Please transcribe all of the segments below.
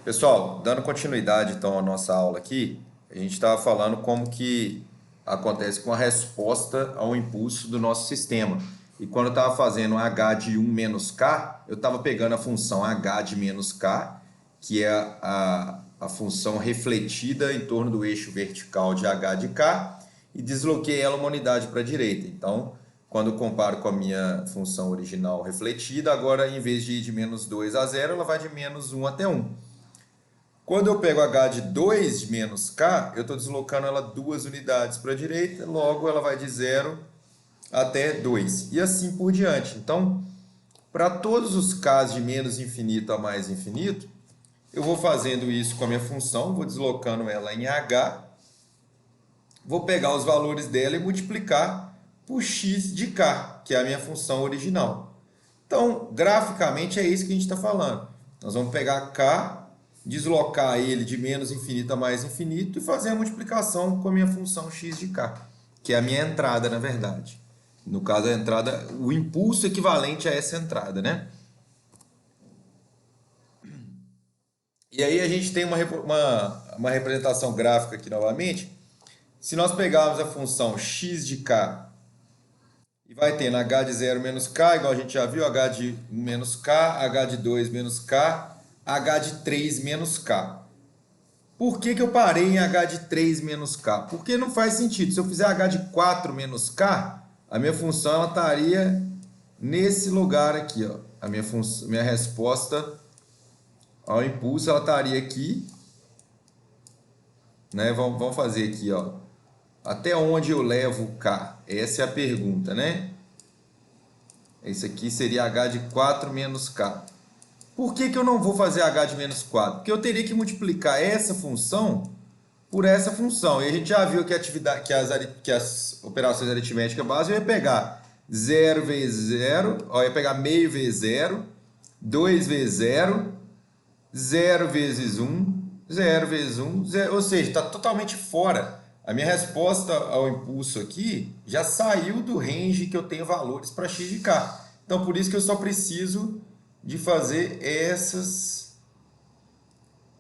Pessoal, dando continuidade então à nossa aula aqui, a gente estava falando como que acontece com a resposta ao impulso do nosso sistema. E quando eu estava fazendo h de 1 menos k, eu estava pegando a função h de menos k, que é a função refletida em torno do eixo vertical de h de k, e desloquei ela uma unidade para a direita. Então, quando eu comparo com a minha função original refletida, agora em vez de ir de menos 2 a 0, ela vai de menos 1 até 1. Quando eu pego h de 2 menos k, eu estou deslocando ela duas unidades para a direita, logo ela vai de 0 até 2. E assim por diante. Então, para todos os k's de menos infinito a mais infinito, eu vou fazendo isso com a minha função, vou deslocando ela em h, vou pegar os valores dela e multiplicar por x de k, que é a minha função original. Então, graficamente, é isso que a gente está falando. Nós vamos pegar k, deslocar ele de menos infinito a mais infinito e fazer a multiplicação com a minha função x de k, que é a minha entrada, na verdade. No caso, a entrada, o impulso equivalente a essa entrada, né? E aí a gente tem uma representação gráfica aqui novamente. Se nós pegarmos a função x de k e vai ter na h de 0 menos k, igual a gente já viu, h de 1 menos k, h de 2 menos k, h de 3 menos k. Por que eu parei em h de 3 menos k? Porque não faz sentido. Se eu fizer h de 4 menos k, a minha função ela estaria nesse lugar aqui. Ó. Minha resposta ao impulso ela estaria aqui. Né? Vamos fazer aqui. Ó. Até onde eu levo k? Essa é a pergunta, né? Esse aqui seria h de 4 menos k. Por que eu não vou fazer h de menos 4? Porque eu teria que multiplicar essa função por essa função. E a gente já viu que, que as operações aritméticas básicas eu ia pegar 0 vezes 0, ó, eu ia pegar meio vezes 0, 2 vezes 0, 0 vezes 1, 0 vezes 1, 0, ou seja, está totalmente fora. A minha resposta ao impulso aqui já saiu do range que eu tenho valores para x de k. Então, por isso que eu só preciso de fazer essas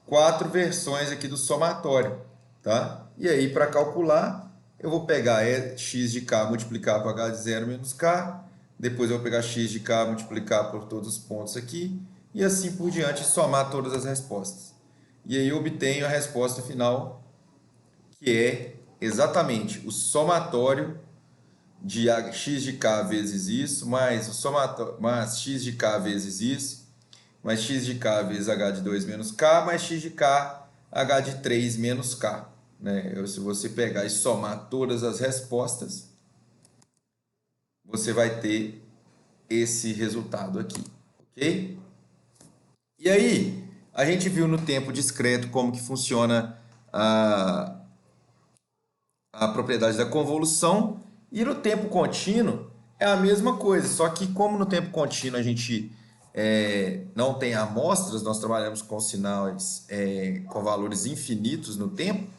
quatro versões aqui do somatório, tá? E aí, para calcular, eu vou pegar x de k multiplicar por h de 0 menos k, depois eu vou pegar x de k multiplicar por todos os pontos aqui, e assim por diante, somar todas as respostas. E aí eu obtenho a resposta final, que é exatamente o somatório de x de k vezes isso, mais, mais x de k vezes isso, mais x de k vezes h de 2 menos k, mais x de k, h de 3 menos k. Né? Se você pegar e somar todas as respostas, você vai ter esse resultado aqui, ok? E aí, a gente viu no tempo discreto como que funciona a propriedade da convolução, e no tempo contínuo é a mesma coisa, só que como no tempo contínuo a gente não tem amostras, nós trabalhamos com sinais com valores infinitos no tempo,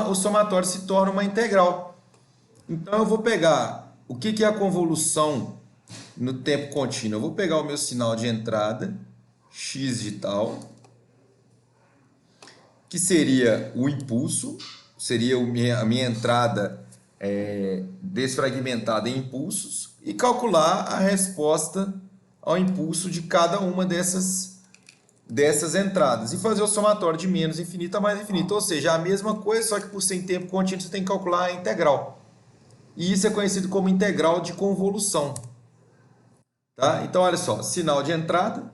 o somatório se torna uma integral. Então eu vou pegar o que é a convolução no tempo contínuo. Eu vou pegar o meu sinal de entrada, x de tal, que seria o impulso, seria a minha entrada desfragmentada em impulsos, e calcular a resposta ao impulso de cada uma dessas entradas. E fazer o somatório de menos infinito a mais infinito. Ou seja, a mesma coisa, só que por ser em tempo contínuo você tem que calcular a integral. E isso é conhecido como integral de convolução. Tá? Então, olha só, sinal de entrada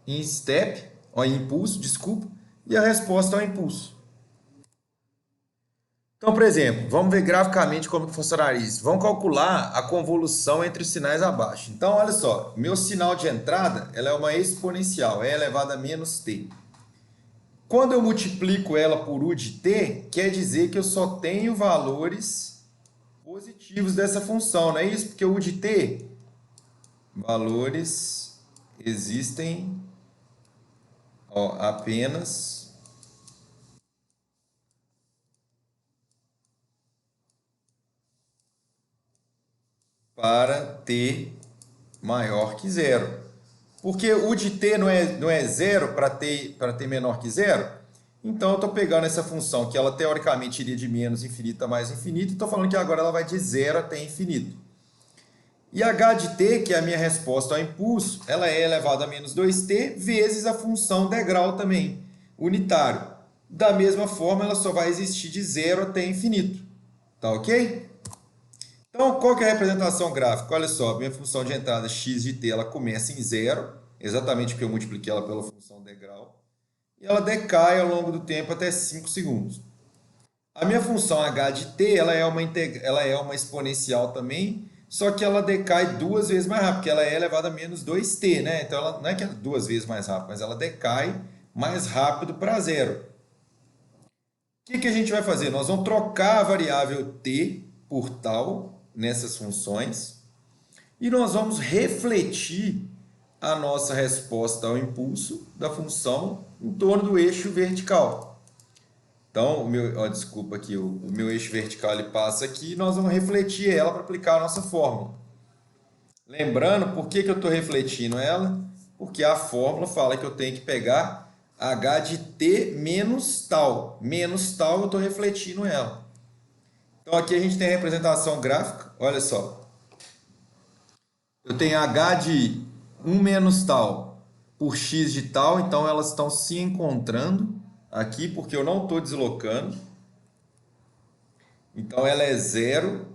em step, ou em impulso, desculpa, e a resposta ao impulso. Então, por exemplo, vamos ver graficamente como que funcionaria isso. Vamos calcular a convolução entre os sinais abaixo. Então, olha só, meu sinal de entrada ela é uma exponencial, é elevado a menos t. Quando eu multiplico ela por u de t, quer dizer que eu só tenho valores positivos dessa função, não é isso? Porque o u de t, valores existem apenas para t maior que zero. Porque o de t não é zero para t menor que zero. Então eu estou pegando essa função que ela teoricamente iria de menos infinito a mais infinito e estou falando que agora ela vai de zero até infinito. E h de t, que é a minha resposta ao impulso, ela é elevado a menos 2t vezes a função degrau também, unitário. Da mesma forma, ela só vai existir de zero até infinito. Tá ok? Então, qual que é a representação gráfica? Olha só, minha função de entrada x de t, ela começa em zero, exatamente porque eu multipliquei ela pela função degrau, e ela decai ao longo do tempo até 5 segundos. A minha função h de t, ela é uma exponencial também, só que ela decai duas vezes mais rápido, porque ela é elevada a menos 2t, né? Então, ela não é que é duas vezes mais rápido, mas ela decai mais rápido para zero. O que a gente vai fazer? Nós vamos trocar a variável t por tal nessas funções e nós vamos refletir a nossa resposta ao impulso da função em torno do eixo vertical. Então, desculpa aqui, o meu eixo vertical ele passa aqui e nós vamos refletir ela para aplicar a nossa fórmula. Lembrando, por que eu estou refletindo ela? Porque a fórmula fala que eu tenho que pegar h de t menos tal. Menos tal, eu estou refletindo ela. Então, aqui a gente tem a representação gráfica. Olha só. Eu tenho h de 1 menos tal por x de tal. Então, elas estão se encontrando aqui, porque eu não estou deslocando. Então, ela é zero.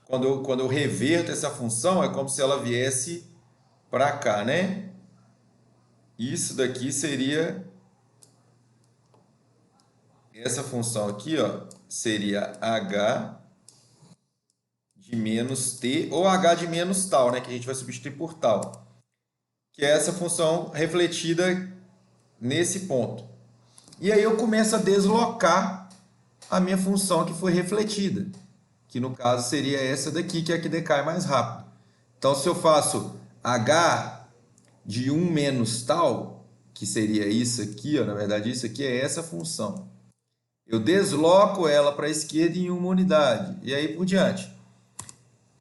Quando eu reverto essa função, é como se ela viesse para cá, né? Isso daqui seria... Essa função aqui, ó, seria h de menos t, ou h de menos tal, né? Que a gente vai substituir por tal. Que é essa função refletida nesse ponto. E aí eu começo a deslocar a minha função que foi refletida. Que no caso seria essa daqui, que é a que decai mais rápido. Então, se eu faço h de 1 menos tal, que seria isso aqui, ó, na verdade isso aqui é essa função. Eu desloco ela para a esquerda em uma unidade, e aí por diante.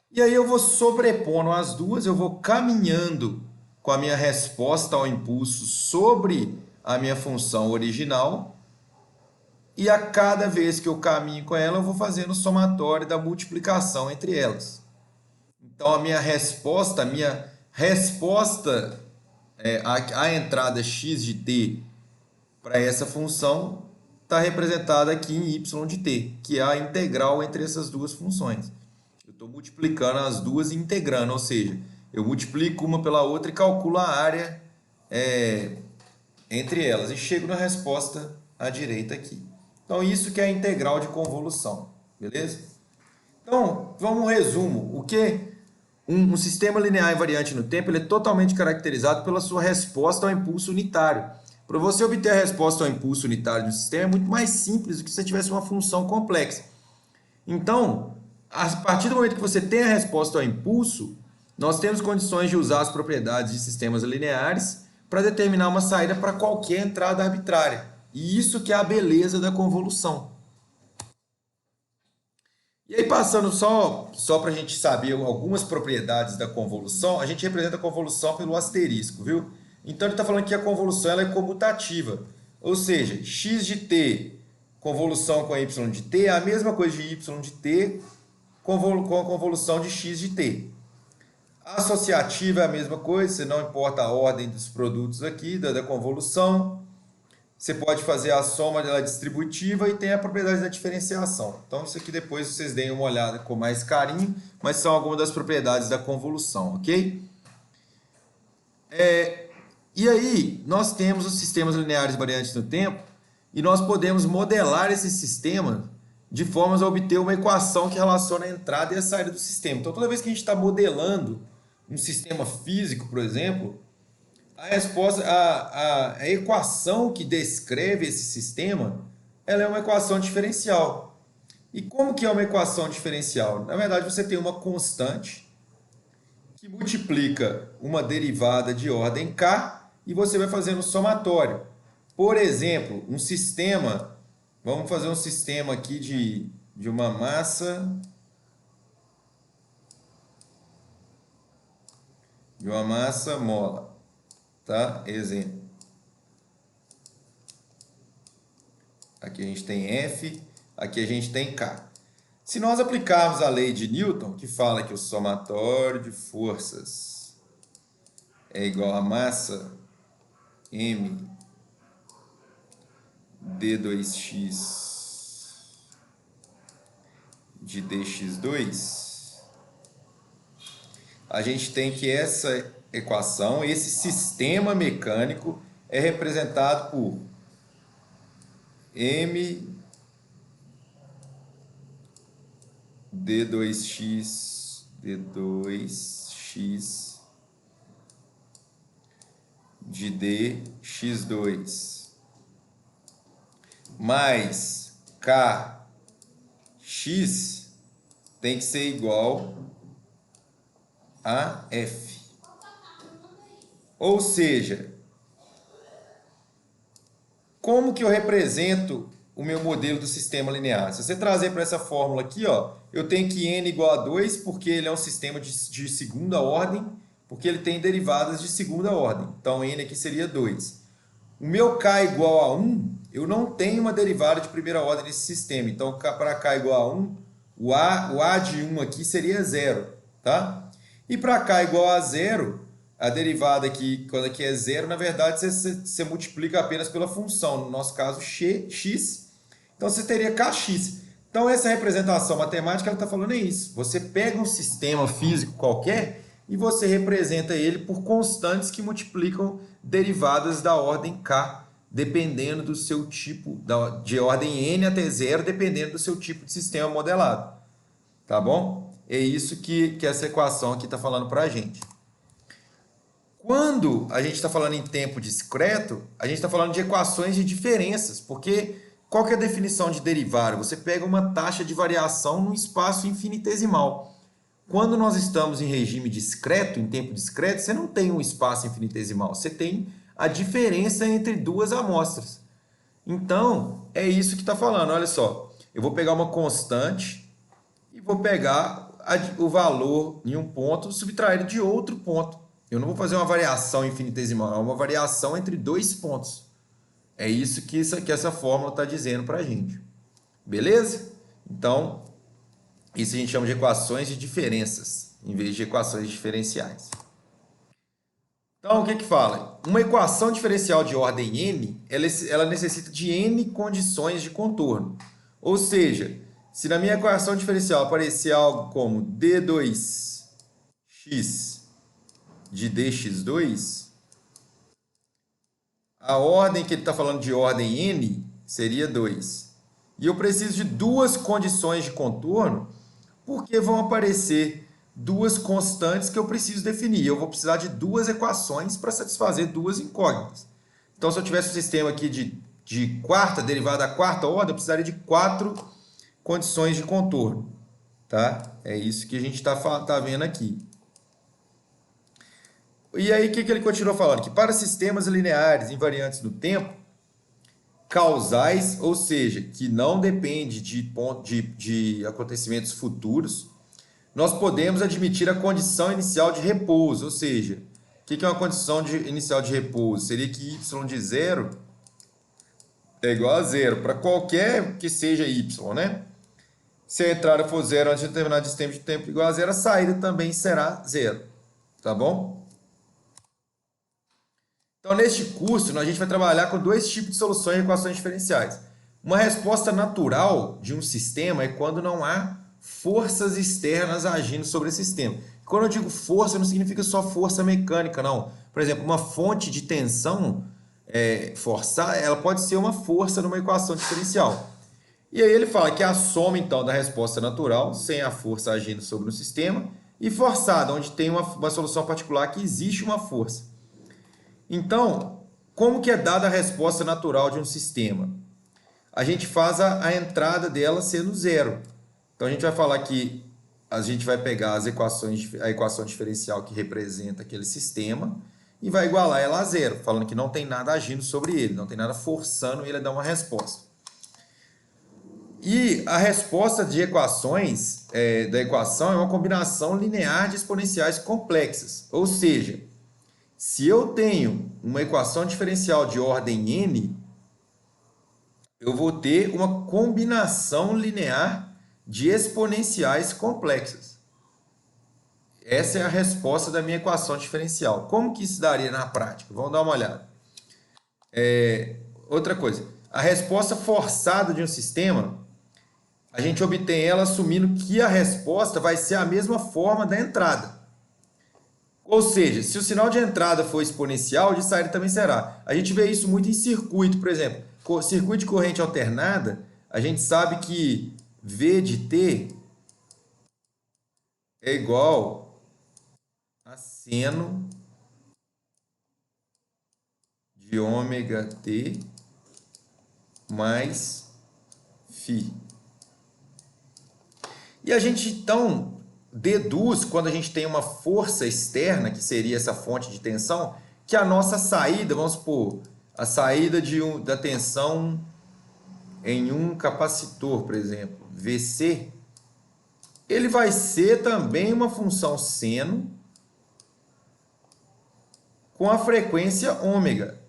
E aí eu vou sobrepondo as duas, eu vou caminhando com a minha resposta ao impulso sobre a minha função original, e a cada vez que eu caminho com ela, eu vou fazendo o somatório da multiplicação entre elas. Então, a minha resposta à entrada x de t para essa função está representada aqui em y de t, que é a integral entre essas duas funções. Eu estou multiplicando as duas e integrando, ou seja, eu multiplico uma pela outra e calculo a área entre elas e chego na resposta à direita aqui. Então, isso que é a integral de convolução, beleza? Então, vamos um resumo. O que um sistema linear invariante no tempo ele é totalmente caracterizado pela sua resposta ao impulso unitário. Para você obter a resposta ao impulso unitário de um sistema é muito mais simples do que se você tivesse uma função complexa. Então, a partir do momento que você tem a resposta ao impulso, nós temos condições de usar as propriedades de sistemas lineares para determinar uma saída para qualquer entrada arbitrária. E isso que é a beleza da convolução. E aí, passando só para a gente saber algumas propriedades da convolução, a gente representa a convolução pelo asterisco, viu? Então, ele está falando que a convolução ela é comutativa. Ou seja, x de t, convolução com y de t, é a mesma coisa de y de t com a convolução de x de t. A associativa é a mesma coisa, você não importa a ordem dos produtos aqui, da convolução. Você pode fazer a soma dela distributiva e tem a propriedade da diferenciação. Então, isso aqui depois vocês deem uma olhada com mais carinho, mas são algumas das propriedades da convolução, ok? E aí, nós temos os sistemas lineares variantes no tempo e nós podemos modelar esse sistema de formas a obter uma equação que relaciona a entrada e a saída do sistema. Então, toda vez que a gente está modelando um sistema físico, por exemplo, a resposta, a equação que descreve esse sistema, ela é uma equação diferencial. E como que é uma equação diferencial? Na verdade, você tem uma constante que multiplica uma derivada de ordem k e você vai fazendo um somatório. Por exemplo, um sistema, vamos fazer um sistema aqui de uma massa mola. tá? Exemplo. Aqui a gente tem F, aqui a gente tem K. Se nós aplicarmos a lei de Newton, que fala que o somatório de forças é igual a massa m d2x de dx2, a gente tem que essa equação, esse sistema mecânico é representado por m d2x de dx2 mais kx tem que ser igual a F. Ou seja, como que eu represento o meu modelo do sistema linear? Se você trazer para essa fórmula aqui, ó, eu tenho que n igual a 2, porque ele é um sistema de segunda ordem, porque ele tem derivadas de segunda ordem. Então, n aqui seria 2. O meu k igual a 1, eu não tenho uma derivada de primeira ordem nesse sistema. Então, para k igual a 1, o a de 1 aqui seria 0, tá? E para k igual a 0, a derivada aqui, quando aqui é 0, na verdade, você multiplica apenas pela função, no nosso caso, x. Então, você teria kx. Então, essa representação matemática, ela está falando isso. Você pega um sistema físico qualquer e você representa ele por constantes que multiplicam derivadas da ordem k, dependendo do seu tipo, de ordem n até 0, dependendo do seu tipo de sistema modelado. Tá bom? É isso que essa equação aqui está falando para a gente. Quando a gente está falando em tempo discreto, a gente está falando de equações de diferenças, porque qual que é a definição de derivada? Você pega uma taxa de variação num espaço infinitesimal. Quando nós estamos em regime discreto, em tempo discreto, você não tem um espaço infinitesimal, você tem a diferença entre duas amostras. Então, é isso que está falando. Olha só, eu vou pegar uma constante e vou pegar o valor em um ponto, subtrair de outro ponto. Eu não vou fazer uma variação infinitesimal, é uma variação entre dois pontos. É isso que essa fórmula está dizendo para a gente. Beleza? Então, isso a gente chama de equações de diferenças, em vez de equações diferenciais. Então, o que que fala? Uma equação diferencial de ordem n, ela necessita de n condições de contorno. Ou seja, se na minha equação diferencial aparecer algo como d2x de dx2, a ordem que ele está falando de ordem n seria 2. E eu preciso de duas condições de contorno, porque vão aparecer duas constantes que eu preciso definir. Eu vou precisar de duas equações para satisfazer duas incógnitas. Então, se eu tivesse um sistema aqui de quarta, derivada da quarta ordem, eu precisaria de 4 condições de contorno. Tá? É isso que a gente está vendo aqui. E aí, o que ele continuou falando? Que para sistemas lineares invariantes no tempo, causais, ou seja, que não depende de acontecimentos futuros, nós podemos admitir a condição inicial de repouso, ou seja, o que é uma condição inicial de repouso? Seria que y de 0 é igual a 0, para qualquer que seja y, né? Se a entrada for 0 antes de determinado tempo de tempo igual a 0, a saída também será 0, tá bom? Então, neste curso, a gente vai trabalhar com dois tipos de soluções de equações diferenciais. Uma resposta natural de um sistema é quando não há forças externas agindo sobre esse sistema. Quando eu digo força, não significa só força mecânica, não. Por exemplo, uma fonte de tensão forçada, ela pode ser uma força numa equação diferencial. E aí ele fala que a soma, então, da resposta natural, sem a força agindo sobre o sistema, e forçada, onde tem uma solução particular que existe uma força. Então, como que é dada a resposta natural de um sistema? A gente faz a entrada dela sendo 0. Então, a gente vai falar que a gente vai pegar a equação diferencial que representa aquele sistema e vai igualar ela a 0, falando que não tem nada agindo sobre ele, não tem nada forçando ele a dar uma resposta. E a resposta de equações da equação é uma combinação linear de exponenciais complexas. Ou seja, Se eu tenho uma equação diferencial de ordem n, eu vou ter uma combinação linear de exponenciais complexas. Essa é a resposta da minha equação diferencial. Como que isso daria na prática? Vamos dar uma olhada. Outra coisa, a resposta forçada de um sistema, a gente obtém ela assumindo que a resposta vai ser a mesma forma da entrada. Ou seja, se o sinal de entrada for exponencial, o de saída também será. A gente vê isso muito em circuito, por exemplo. Circuito de corrente alternada, a gente sabe que V de t é igual a seno de ômega t mais φ. E a gente então deduz, quando a gente tem uma força externa, que seria essa fonte de tensão, que a nossa saída, vamos supor, a saída da tensão em um capacitor, por exemplo, VC, ele vai ser também uma função seno com a frequência ômega.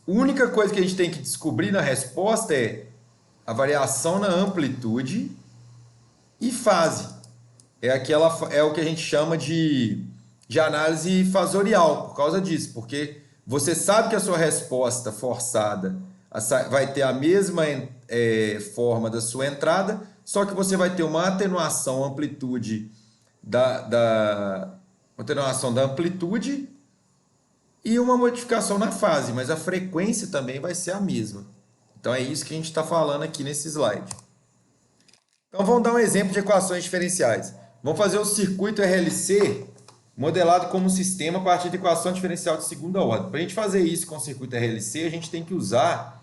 A única coisa que a gente tem que descobrir na resposta é a variação na amplitude e fase. É o que a gente chama de análise fasorial, por causa disso, porque você sabe que a sua resposta forçada vai ter a mesma forma da sua entrada, só que você vai ter uma atenuação amplitude atenuação da amplitude e uma modificação na fase, mas a frequência também vai ser a mesma. Então é isso que a gente está falando aqui nesse slide. Então vamos dar um exemplo de equações diferenciais. Vamos fazer o circuito RLC modelado como um sistema a partir de equação diferencial de segunda ordem. Para a gente fazer isso com o circuito RLC, a gente tem que usar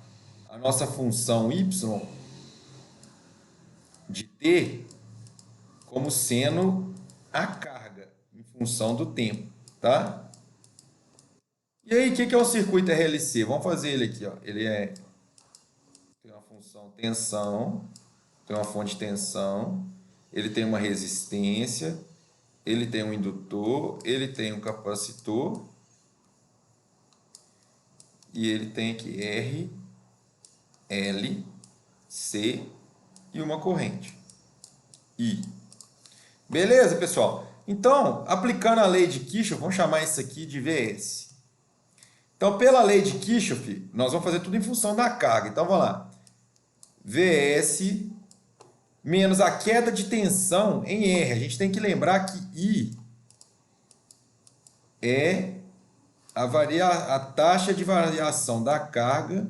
a nossa função y de t como seno a carga, em função do tempo, tá? E aí, o que é o circuito RLC? Vamos fazer ele aqui, ó. Tem uma função tensão, tem uma fonte de tensão, ele tem uma resistência, ele tem um indutor, ele tem um capacitor e ele tem aqui R, L, C e uma corrente I. Beleza, pessoal? Então, aplicando a lei de Kirchhoff, vamos chamar isso aqui de VS. Então, pela lei de Kirchhoff, nós vamos fazer tudo em função da carga. Então, vamos lá. VS menos a queda de tensão em R. A gente tem que lembrar que I é a taxa de variação da carga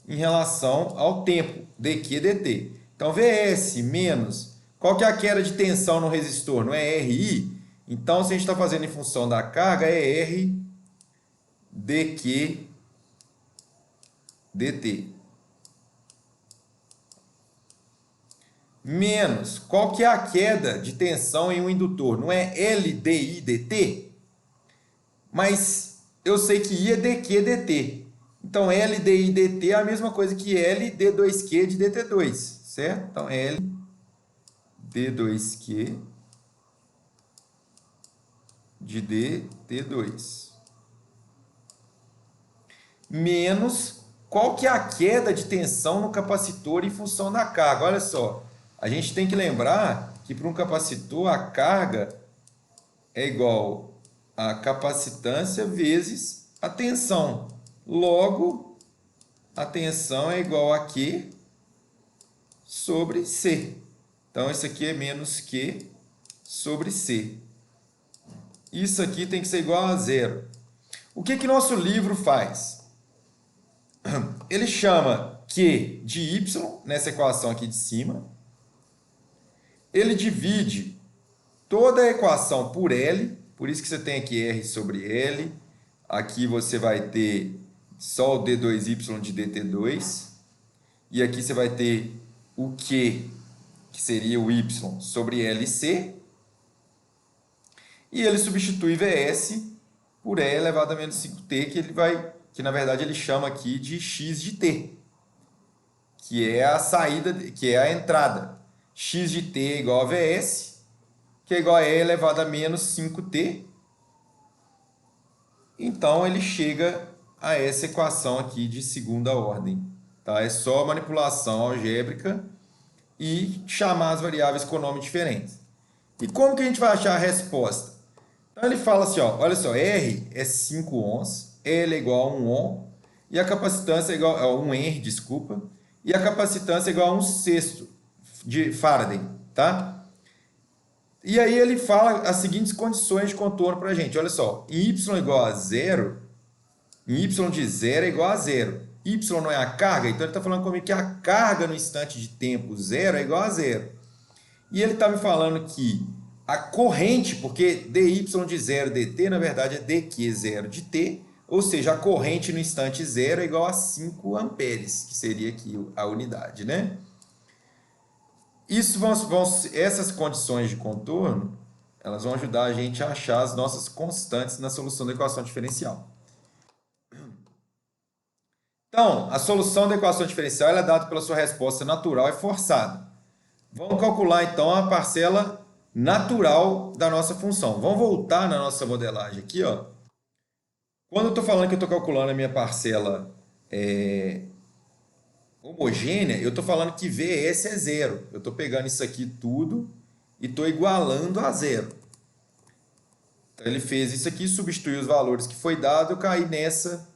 em relação ao tempo, dQ dt. Então, VS menos... Qual que é a queda de tensão no resistor? Não é RI? Então, se a gente está fazendo em função da carga, é R dQ dt. Menos, qual que é a queda de tensão em um indutor? Não é LDI dt? Mas eu sei que I é dQ dt. Então, LDI dt é a mesma coisa que LD2Q de dt2, certo? Então, LD2Q de dt2. Menos, qual que é a queda de tensão no capacitor em função da carga? Olha só, a gente tem que lembrar que para um capacitor a carga é igual a capacitância vezes a tensão. Logo, a tensão é igual a Q sobre C. Então, isso aqui é menos Q sobre C. Isso aqui tem que ser igual a zero. O que nosso livro faz? Ele chama Q de Y, nessa equação aqui de cima. Ele divide toda a equação por L, por isso que você tem aqui R sobre L. Aqui você vai ter só o D2Y de dt2. E aqui você vai ter o Q, que seria o Y, sobre LC. E ele substitui VS por E elevado a menos 5t, que na verdade ele chama aqui de x de t, que é a saída, que é a entrada. X de t é igual a VS, que é igual a E elevado a menos 5t. Então ele chega a essa equação aqui de segunda ordem. Tá? É só manipulação algébrica e chamar as variáveis com nomes diferentes. E como que a gente vai achar a resposta? Então ele fala assim, ó, olha só, R é 5 ohms, L é igual a 1 ohm, e a capacitância é igual a 1 Henry, desculpa, e a capacitância é igual a 1 sexto de Faraday, tá? E aí ele fala as seguintes condições de contorno para a gente, olha só, em y igual a zero, em y de zero é igual a zero, y não é a carga, então ele está falando comigo que a carga no instante de tempo zero é igual a zero. E ele está me falando que a corrente, porque dy de zero dt, na verdade é dq zero de t, ou seja, a corrente no instante zero é igual a 5 amperes, que seria aqui a unidade, né? Essas condições de contorno, elas vão ajudar a gente a achar as nossas constantes na solução da equação diferencial. Então, a solução da equação diferencial ela é dada pela sua resposta natural e forçada. Vamos calcular, então, a parcela natural da nossa função. Vamos voltar na nossa modelagem aqui, ó. Quando eu estou falando que eu estou calculando a minha parcela homogênea, eu estou falando que Vs é zero. Eu estou pegando isso aqui tudo e estou igualando a zero. Então, ele fez isso aqui, substituiu os valores que foi dado, eu caí nessa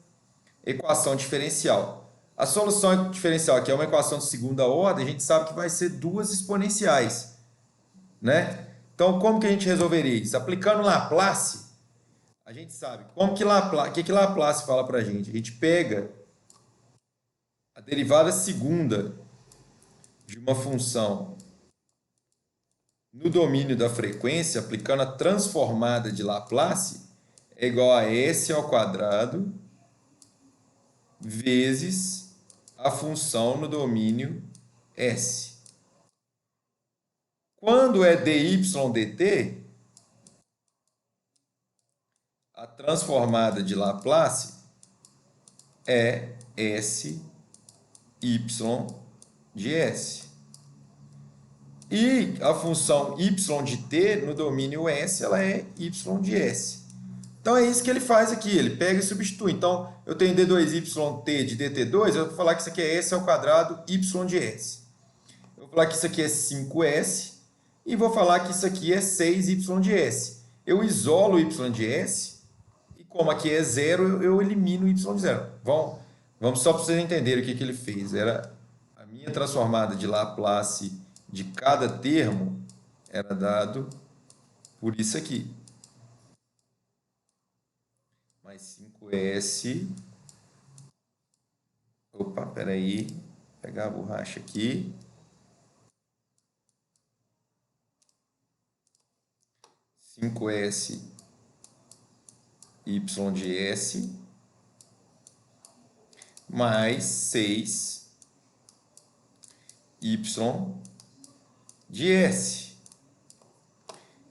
equação diferencial. A solução diferencial aqui é uma equação de segunda ordem, a gente sabe que vai ser duas exponenciais, né? Então, como que a gente resolveria isso? Aplicando Laplace, a gente sabe como que Laplace fala para a gente. A gente pega a derivada segunda de uma função no domínio da frequência, aplicando a transformada de Laplace, é igual a s ao quadrado vezes a função no domínio S. Quando é dy dt, a transformada de Laplace é S y de S. E a função y de t no domínio S, ela é y de S. Então é isso que ele faz aqui, ele pega e substitui. Então eu tenho d2yt de dt2, eu vou falar que isso aqui é S ao quadrado y de S. Eu vou falar que isso aqui é 5S e vou falar que isso aqui é 6y de S. Eu isolo o y de S e como aqui é zero, eu elimino o y de zero. Vamos só para vocês entenderem o que ele fez. Era a minha transformada de Laplace de cada termo era dado por isso aqui. Mais 5S. Opa, peraí. Vou pegar a borracha aqui. 5S y de S mais 6 y de S.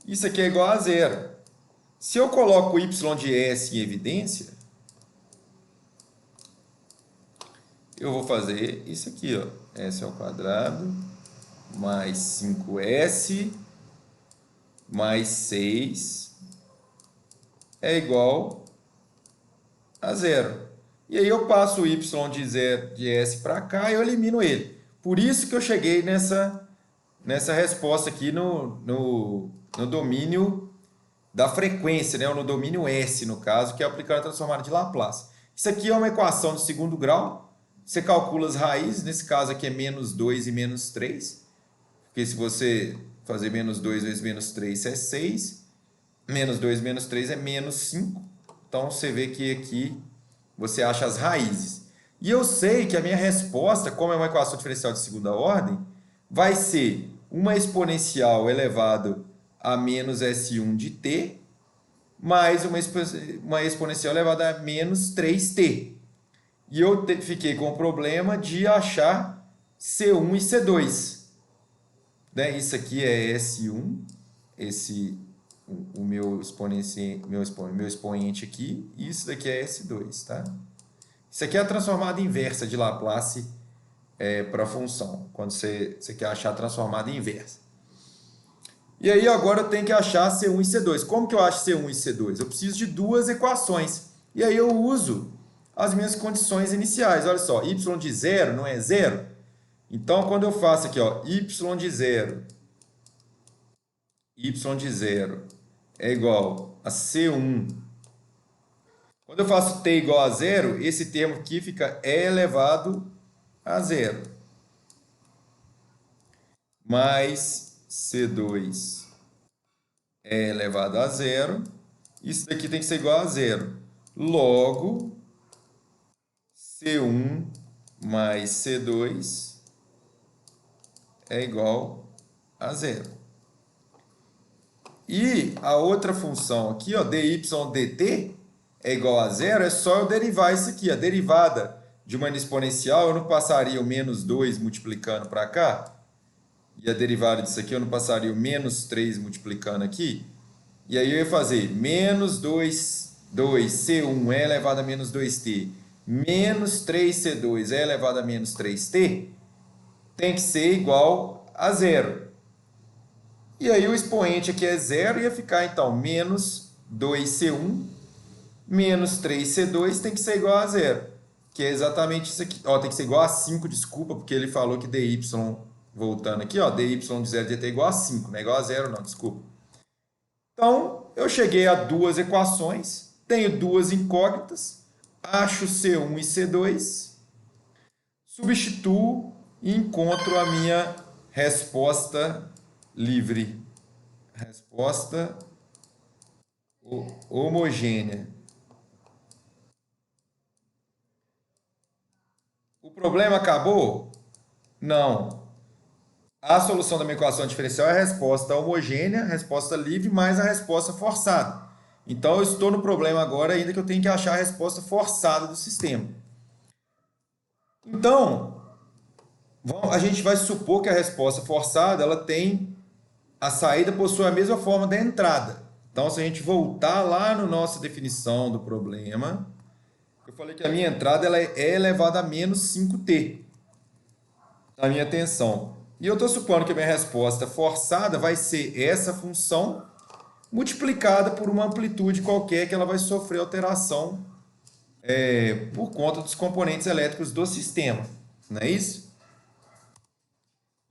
Isso aqui é igual a zero. Se eu coloco o y de S em evidência, eu vou fazer isso aqui, ó. S ao quadrado mais 5S mais 6 é igual a zero. E aí eu passo o y de S para cá e eu elimino ele. Por isso que eu cheguei nessa resposta aqui no domínio da frequência, né? Ou no domínio S, no caso, que é aplicando a transformada de Laplace. Isso aqui é uma equação de segundo grau. Você calcula as raízes, nesse caso aqui é menos 2 e menos 3. Porque se você fazer menos 2 vezes menos 3 é 6. Menos 2 menos 3 é menos 5. Então, você vê que aqui você acha as raízes. E eu sei que a minha resposta, como é uma equação diferencial de segunda ordem, vai ser uma exponencial elevado a menos S1 de t, mais uma exponencial elevada a menos 3t. E eu fiquei com o problema de achar C1 e C2. Né? Isso aqui é S1, o meu expoente aqui, e isso daqui é S2, tá? Isso aqui é a transformada inversa de Laplace para a função, quando você quer achar a transformada inversa. E aí agora eu tenho que achar C1 e C2. Como que eu acho C1 e C2? Eu preciso de duas equações. E aí eu uso as minhas condições iniciais. Olha só, y de 0 não é 0? Então, quando eu faço aqui, ó, y de 0 é igual a C1. Quando eu faço t igual a 0, esse termo aqui fica e elevado a 0. Mais C2 e elevado a 0. Isso daqui tem que ser igual a 0. Logo, C1 mais C2 é igual a 0. E a outra função aqui, ó, dy dt, é igual a 0, é só eu derivar isso aqui. A derivada de uma exponencial, eu não passaria o menos 2 multiplicando para cá. E a derivada disso aqui, eu não passaria o menos 3 multiplicando aqui. E aí eu ia fazer menos 2c1 é elevado a menos 2t, menos 3c2 é elevado a menos 3t, tem que ser igual a 0. E aí o expoente aqui é 0, ia ficar então menos 2c1 menos 3c2 tem que ser igual a 0. Que é exatamente isso aqui. Ó, tem que ser igual a 5, desculpa, porque ele falou que dy, voltando aqui, ó, dy de 0 dt é igual a 5, não é igual a 0 não, desculpa. Então, eu cheguei a duas equações, tenho duas incógnitas, acho C1 e C2, substituo e encontro a minha resposta livre. Resposta homogênea. O problema acabou? Não. A solução da minha equação diferencial é a resposta homogênea, a resposta livre, mais a resposta forçada. Então, eu estou no problema agora, ainda que eu tenho que achar a resposta forçada do sistema. Então, a gente vai supor que a resposta forçada ela tem a saída possui a mesma forma da entrada. Então, se a gente voltar lá na nossa definição do problema, eu falei que a minha entrada ela é elevada a menos 5t, a minha tensão. E eu estou supondo que a minha resposta forçada vai ser essa função multiplicada por uma amplitude qualquer que ela vai sofrer alteração por conta dos componentes elétricos do sistema. Não é isso?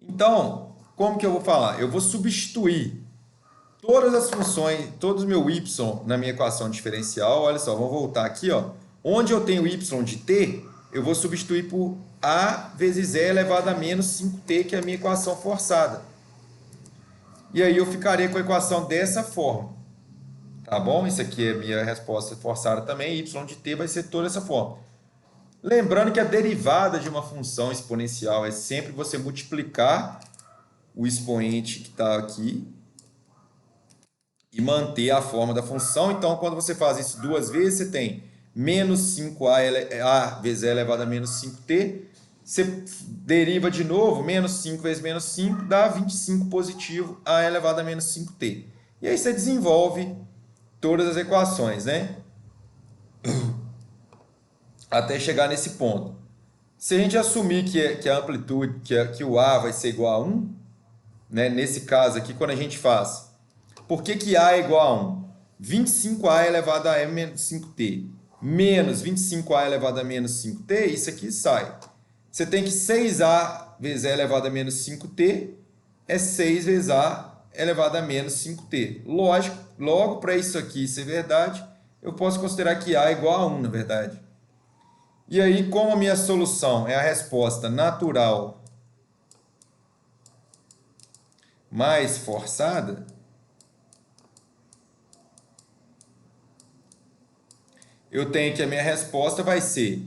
Então, como que eu vou falar? Eu vou substituir todas as funções, todos os meus y na minha equação diferencial. Olha só, vamos voltar aqui, ó. Onde eu tenho y de t, eu vou substituir por a vezes e elevado a menos 5t, que é a minha equação forçada. E aí eu ficaria com a equação dessa forma. Tá bom? Isso aqui é a minha resposta forçada também. Y de t vai ser toda essa forma. Lembrando que a derivada de uma função exponencial é sempre você multiplicar o expoente que está aqui e manter a forma da função. Então, quando você faz isso duas vezes, você tem menos 5a vezes e elevado a menos 5t. Você deriva de novo, menos 5 vezes menos 5 dá 25 positivo a elevado a menos 5t. E aí você desenvolve todas as equações, né? Até chegar nesse ponto. Se a gente assumir que a amplitude, que o A vai ser igual a 1, né? Nesse caso aqui, quando a gente faz, por que A é igual a 1? 25A elevado a menos 5t menos 25A elevado a menos 5t, isso aqui sai. Você tem que 6A vezes A elevado a menos 5t é 6 vezes A elevado a menos 5t. Lógico, logo para isso aqui ser verdade, eu posso considerar que A é igual a 1, na verdade. E aí, como a minha solução é a resposta natural mais forçada, eu tenho que a minha resposta vai ser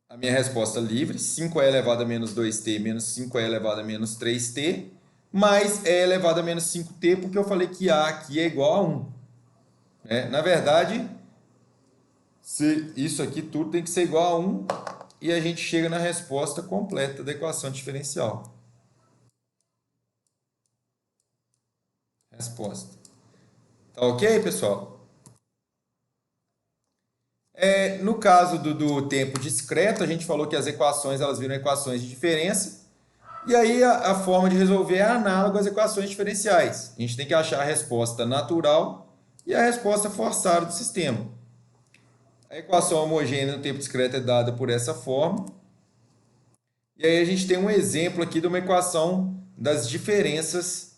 a minha resposta livre, 5e elevado a menos 2t menos 5e elevado a menos 3t, mais e elevado a menos 5t, porque eu falei que A aqui é igual a 1. Na verdade, isso aqui tudo tem que ser igual a 1 e a gente chega na resposta completa da equação diferencial. Resposta. Tá ok, pessoal? No caso do tempo discreto, a gente falou que as equações elas viram equações de diferença. E aí a forma de resolver é análoga às equações diferenciais. A gente tem que achar a resposta natural e a resposta forçada do sistema. A equação homogênea no tempo discreto é dada por essa forma. E aí a gente tem um exemplo aqui de uma equação das diferenças,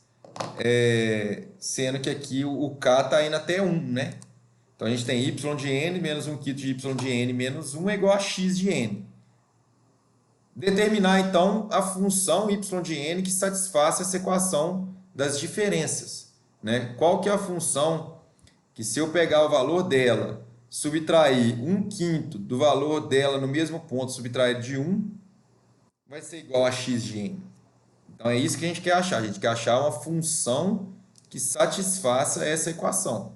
sendo que aqui o k está indo até 1, né? Então a gente tem y de n menos 1 quinto de y de n menos 1 é igual a x de n. Determinar então a função y de n que satisfaça essa equação das diferenças, né? Qual que é a função que, se eu pegar o valor dela, subtrair 1 quinto do valor dela no mesmo ponto, subtrair de 1, vai ser igual a x de n. Então é isso que a gente quer achar. A gente quer achar uma função que satisfaça essa equação.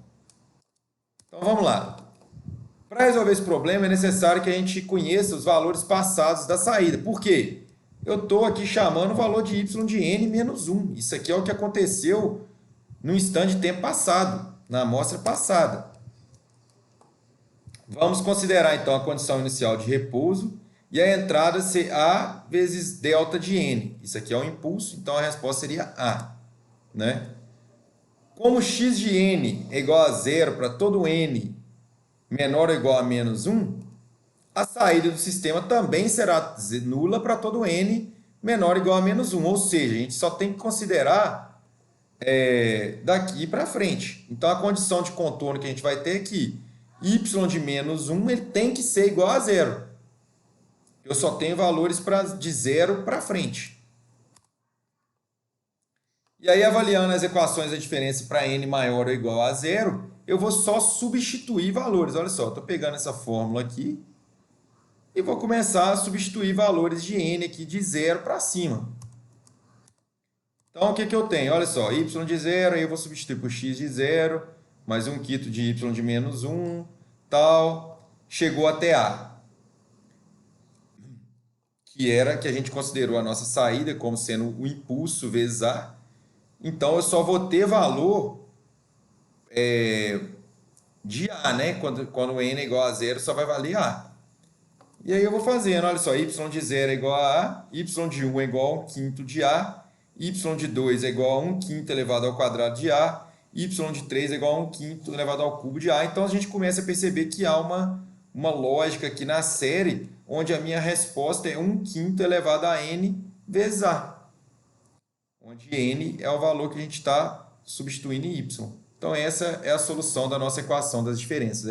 Então vamos lá. Para resolver esse problema é necessário que a gente conheça os valores passados da saída. Por quê? Eu estou aqui chamando o valor de y de n menos 1. Isso aqui é o que aconteceu no instante de tempo passado, na amostra passada. Vamos considerar então a condição inicial de repouso e a entrada ser A vezes delta de n. Isso aqui é o impulso, então a resposta seria A, né? Como x de n é igual a zero para todo n menor ou igual a menos 1, a saída do sistema também será nula para todo n menor ou igual a menos 1. Ou seja, a gente só tem que considerar daqui para frente. Então, a condição de contorno que a gente vai ter aqui, y de menos 1, ele tem que ser igual a zero. Eu só tenho valores de zero para frente. E aí, avaliando as equações da diferença para n maior ou igual a zero, eu vou só substituir valores. Olha só, estou pegando essa fórmula aqui e vou começar a substituir valores de n aqui de zero para cima. Então, o que eu tenho? Olha só, y de zero, aí eu vou substituir por x de zero, mais 1 quinto de y de menos 1, tal, chegou até A, que era que a gente considerou a nossa saída como sendo o impulso vezes A. Então, eu só vou ter valor de A, né? Quando n é igual a zero, só vai valer A. E aí eu vou fazendo, olha só, y de 0 é igual a A, y de 1 é igual a 1 quinto de A, y de 2 é igual a 1 quinto elevado ao quadrado de A, y de 3 é igual a 1 quinto elevado ao cubo de A. Então a gente começa a perceber que há uma lógica aqui na série, onde a minha resposta é 1 quinto elevado a n vezes A, onde n é o valor que a gente está substituindo em y. Então essa é a solução da nossa equação das diferenças.